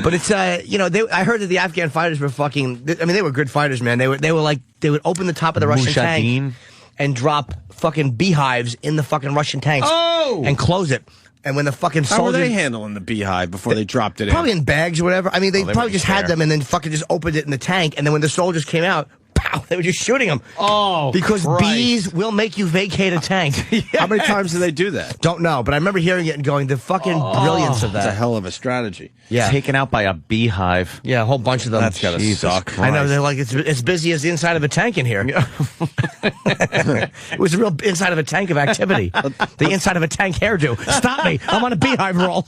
But it's I heard that the Afghan fighters were fucking. I mean, they were good fighters, man. They would open the top of the Russian tank and drop fucking beehives in the fucking Russian tanks and close it. And when the fucking soldiers... How were they handling the beehive before they dropped it in? Probably in bags or whatever. I mean, they probably just had them and then fucking just opened it in the tank. And then when the soldiers came out, pow, they were just shooting them. Oh, because bees will make you vacate a tank. How many times do they do that? Don't know, but I remember hearing it and going, the fucking brilliance of that. That's a hell of a strategy. Yeah. Taken out by a beehive. Yeah, a whole bunch of them. That's gotta suck. Christ. I know, they're like, it's busy as the inside of a tank in here. It was a real inside of a tank of activity. The inside of a tank hairdo. Stop me. I'm on a beehive roll.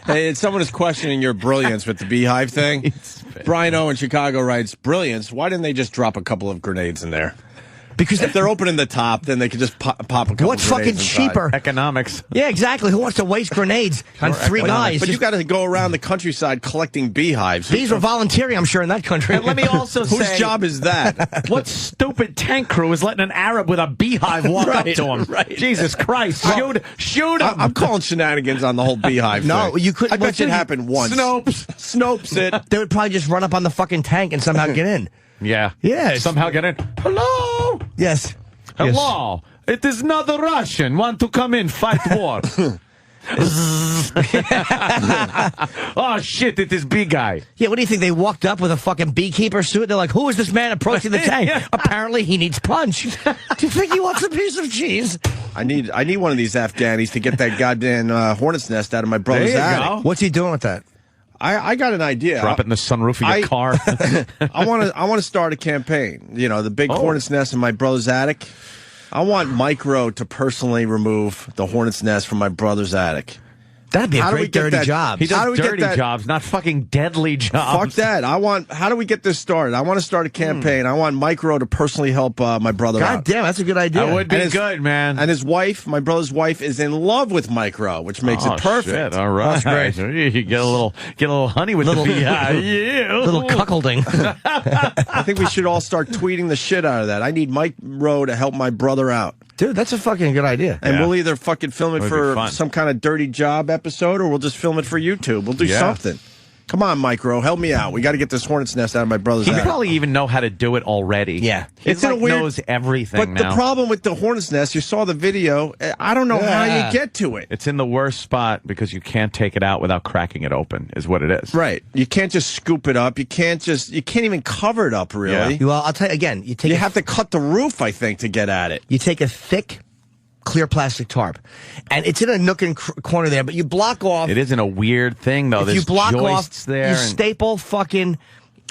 Hey, someone is questioning your brilliance with the beehive thing. Brian O in Chicago writes, brilliance, why didn't they just drop a couple of grenades in there? Because if they're opening the top, then they could just pop a couple What's fucking cheaper? Economics. Yeah, exactly. Who wants to waste grenades on three guys? But you've got to go around the countryside collecting beehives. Bees were volunteering, I'm sure, in that country. And let me also say... Whose job is that? What stupid tank crew is letting an Arab with a beehive walk up to him? Right. Jesus Christ. Shoot him. I'm calling shenanigans on the whole beehive No, thing. you couldn't... I bet you it happened once. Snopes it. They would probably just run up on the fucking tank and somehow get in. Yeah. Yeah. Somehow get in. Hello? Yes. Hello. Yes. It is not a Russian. Want to come in, fight war. Oh, shit, it is big guy. Yeah, what do you think? They walked up with a fucking beekeeper suit? They're like, who is this man approaching the tank? Apparently, he needs punch. Do you think he wants a piece of cheese? I need one of these Afghanis to get that goddamn hornet's nest out of my brother's attic. What's he doing with that? I got an idea. Drop it in the sunroof of your car. I want to start a campaign. You know, the big hornet's nest in my brother's attic. I want Micro to personally remove the hornet's nest from my brother's attic. That'd be a great dirty job. He does dirty jobs, not fucking deadly jobs. Fuck that. How do we get this started? I want to start a campaign. I want Micro to personally help my brother out. God damn, that's a good idea. That would be good, man. And his wife, my brother's wife, is in love with Micro, which makes it perfect. Shit. All right. That's great. You get a little honey with the beehive. Yeah. Little cuckolding. I think we should all start tweeting the shit out of that. I need Micro to help my brother out. Dude, that's a fucking good idea. And we'll either fucking film it for some kind of dirty job episode, or we'll just film it for YouTube. We'll do something. Come on, Micro, help me out. We got to get this hornet's nest out of my brother's attic. He probably even know how to do it already. Yeah. He knows everything but now. But the problem with the hornet's nest, you saw the video, I don't know how you get to it. It's in the worst spot because you can't take it out without cracking it open, is what it is. Right. You can't just scoop it up. You can't even cover it up, really. Yeah. Well, I'll tell you again. You have to cut the roof, I think, to get at it. You take a thick, clear plastic tarp, and it's in a nook and corner there, but you block off. It isn't a weird thing, though. If There's you block joists off, there. you staple fucking,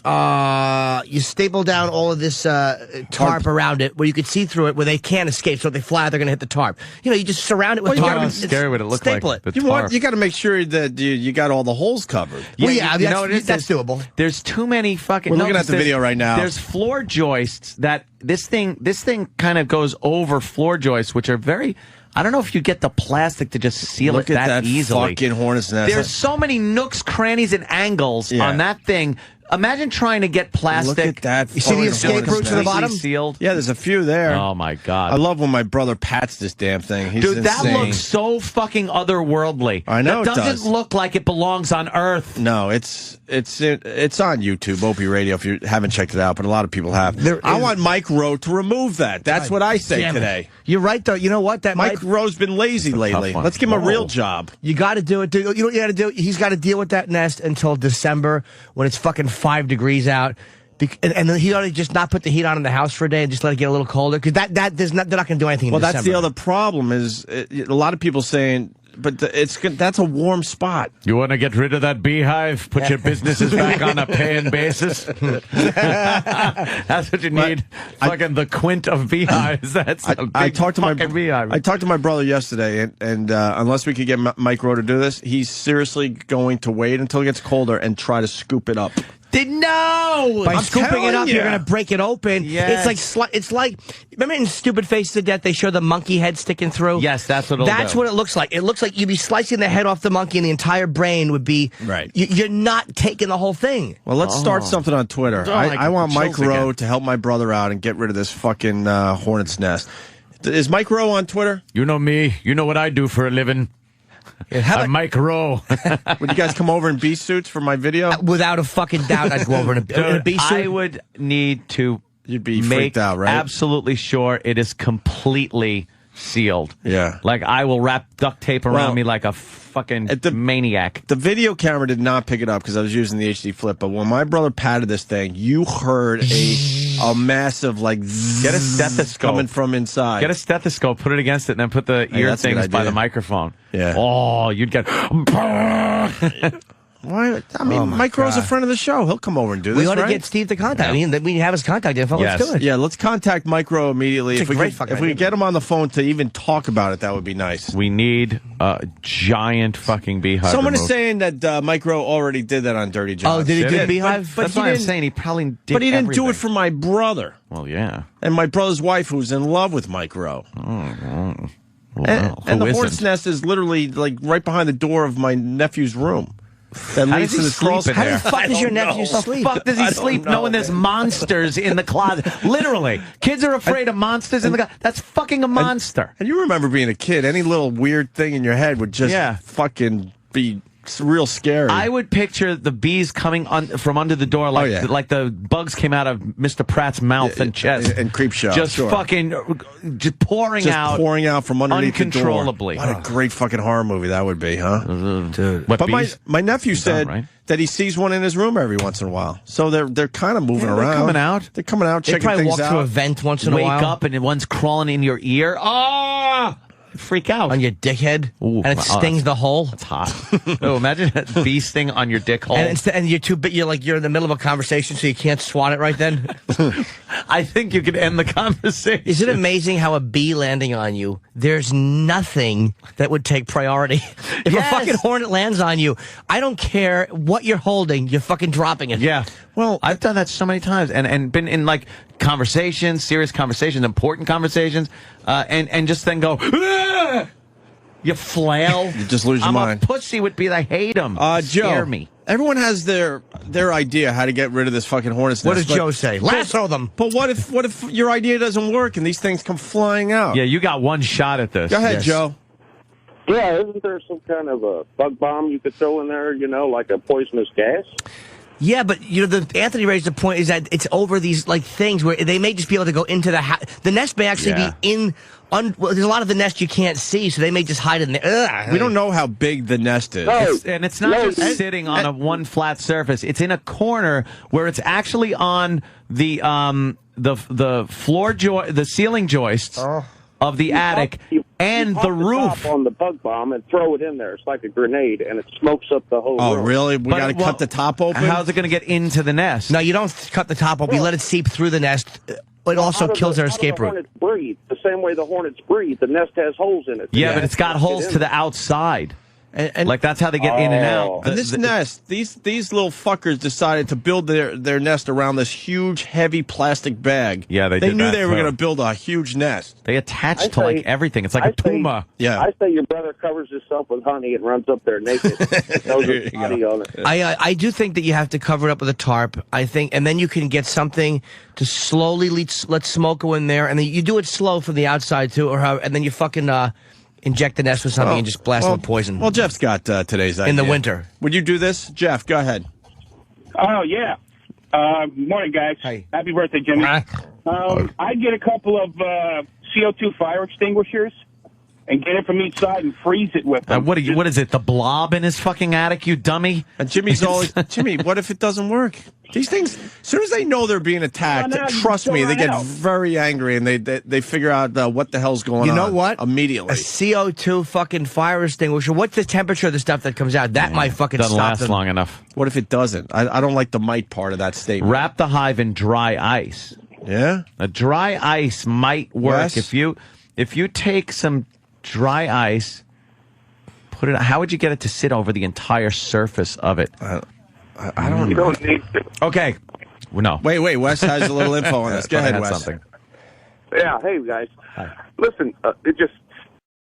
you staple down all of this tarp around it where you could see through it where they can't escape, so if they fly, they're going to hit the tarp. You know, you just surround it with tarp. How scary would it look staple like? It. You got to make sure that you got all the holes covered. Well, yeah, you know what it is? That's doable. There's too many fucking... We're looking at the video right now. There's floor joists that... This thing kind of goes over floor joists, which are very... I don't know if you get the plastic to just seal it that easily. Look at that fucking hornet's nest. There's so many nooks, crannies, and angles on that thing. Imagine trying to get plastic. Look at that. You see the escape route to the bottom? Sealed. Yeah, there's a few there. Oh, my God. I love when my brother pats this damn thing. He's Dude, insane. that looks so fucking otherworldly. I know it it doesn't does. look like it belongs on Earth. No, it's on YouTube, Opie Radio, if you haven't checked it out, but a lot of people have. I want Mike Rowe to remove that. That's what I say today. You're right, though. You know what? Mike Rowe's been lazy lately. Let's give him a real job. You got to do it, dude. You know what you got to do? He's got to deal with that nest until December when it's fucking 5 degrees out. And then he ought to just not put the heat on in the house for a day and just let it get a little colder, because they're not going to do anything in December. That's the other problem is a lot of people saying, but that's a warm spot. You want to get rid of that beehive? Put your businesses back on a paying basis? That's what you need. Fucking the quint of beehives. That's a big fucking beehive. I talked to my brother yesterday, and unless we could get Mike Rowe to do this, he's seriously going to wait until it gets colder and try to scoop it up. No! By scooping it up, you. you're going to break it open. Yes. It's like, remember in Stupid Faces of Death, they show the monkey head sticking through? Yes, that's what it'll do. That's what it looks like. It looks like you'd be slicing the head off the monkey and the entire brain would be... Right. You're not taking the whole thing. Well, let's start something on Twitter. I want Mike Rowe again. to help my brother out and get rid of this fucking hornet's nest. Is Mike Rowe on Twitter? You know me. You know what I do for a living. On Mike Rowe. Would you guys come over in bee suits for my video? Without a fucking doubt, I'd go over in a bee suit. I would need to You'd be freaked out, right? Absolutely sure it is completely sealed. Yeah. Like, I will wrap duct tape around me like a fucking maniac. The video camera did not pick it up because I was using the HD flip, but when my brother patted this thing, you heard a massive, like, get a stethoscope coming from inside. Get a stethoscope, put it against it, and then put the ear things by the microphone. Yeah. Oh, you'd get... Why? I mean, Mike Rowe's a friend of the show. He'll come over and do this. We ought to right? get Steve to contact. I mean, we have his contact info. Yes. Let's do it. Yeah, let's contact Mike Rowe immediately. If we could get him on the phone to even talk about it, that would be nice. We need a giant fucking beehive. Someone removed. is saying that Mike Rowe already did that on Dirty Jobs. Oh, did he do the beehive? But that's why I'm saying he probably did. But he didn't do everything. it for my brother. Well, yeah. And my brother's wife, who's in love with Mike Rowe. Well, And the who horse isn't? nest is literally like right behind the door of my nephew's room. That How leads does to he the sleep crawl in How there? the fuck does your nephew sleep? Fuck does he sleep knowing there's monsters in the closet? Literally, kids are afraid of monsters in the closet. That's fucking a monster. And you remember being a kid, any little weird thing in your head would just fucking be real scary. I would picture the bees coming from under the door like the bugs came out of Mr. Pratt's mouth and chest. And Creepshow. Just fucking just pouring out from underneath uncontrollably. the door. What a great fucking horror movie that would be, huh? Dude. But my nephew said right? that he sees one in his room every once in a while. So they're kind of moving around. They're coming out. They're coming out, They checking probably things walk through a out. vent once in a Wake while. up and one's crawling in your ear. Ah! Freak out. On your dickhead. Ooh, and it stings the hole. It's hot. Oh, imagine a bee sting on your dick hole. And you're too big. You're in the middle of a conversation, so you can't swat it right then. I think you could end the conversation. Is it amazing how a bee landing on you, there's nothing that would take priority? If a fucking hornet lands on you, I don't care what you're holding, you're fucking dropping it. Yeah. Well, I've done that so many times and been in like conversations, serious conversations, important conversations, and just then go, "Ah!" You flail. You just lose your mind. I'm a pussy with bees. I hate them. Joe, Scare me. Everyone has their idea how to get rid of this fucking hornet's What nest. does Joe say? Lasso them. But what if your idea doesn't work and these things come flying out? Yeah, you got one shot at this. Go ahead, Joe. Yeah, isn't there some kind of a bug bomb you could throw in there, like a poisonous gas? Yeah, but Anthony raised the point is that it's over these like things where they may just be able to go into the house. The nest may actually be in. Well, there's a lot of the nest you can't see, so they may just hide in there. Ugh. We don't know how big the nest is. It's not just sitting on a one flat surface. It's in a corner where it's actually on the ceiling joists of the attic and the roof. On the bug bomb and throw it in there. It's like a grenade, and it smokes up the whole room. Oh, really? We got to cut the top open? How's it going to get into the nest? No, you don't cut the top open. You let it seep through the nest. It also kills their escape route. Hornets breathe the same way the hornets breathe. The nest has holes in it. Yeah, but it's got holes to the outside. And like that's how they get in and out. And this nest, these little fuckers decided to build their nest around this huge, heavy plastic bag. Yeah, they knew that they were too. going to build a huge nest. They attach to like everything. It's like a puma. Yeah. I say your brother covers himself with honey and runs up there naked. Throws his body on it. I do think that you have to cover it up with a tarp. I think, and then you can get something to slowly let smoke go in there, and then you do it slow from the outside too, and then you fucking inject the nest with something and just blast it with poison. Well, Jeff's got today's idea. In the winter. Would you do this? Jeff, go ahead. Oh, yeah. Morning, guys. Hey. Happy birthday, Jimmy. I'd get a couple of CO2 fire extinguishers and get it from each side and freeze it with them. What is it? The blob in his fucking attic, you dummy? And Jimmy's always, Jimmy, what if it doesn't work? These things, as soon as they know they're being attacked, trust me, they get very angry and they figure out what the hell's going on. You know what? Immediately. A CO2 fucking fire extinguisher. What's the temperature of the stuff that comes out? That might fucking Doesn't stop last them. long enough. What if it doesn't? I don't like the might part of that statement. Wrap the hive in dry ice. Yeah? A dry ice might work Yes. if you take some dry ice, put it. How would you get it to sit over the entire surface of it? I don't You know. don't need to. Okay, no. Wait, Wes has a little info on this. Go ahead, Wes. Something. Yeah, hey, guys. Listen, it just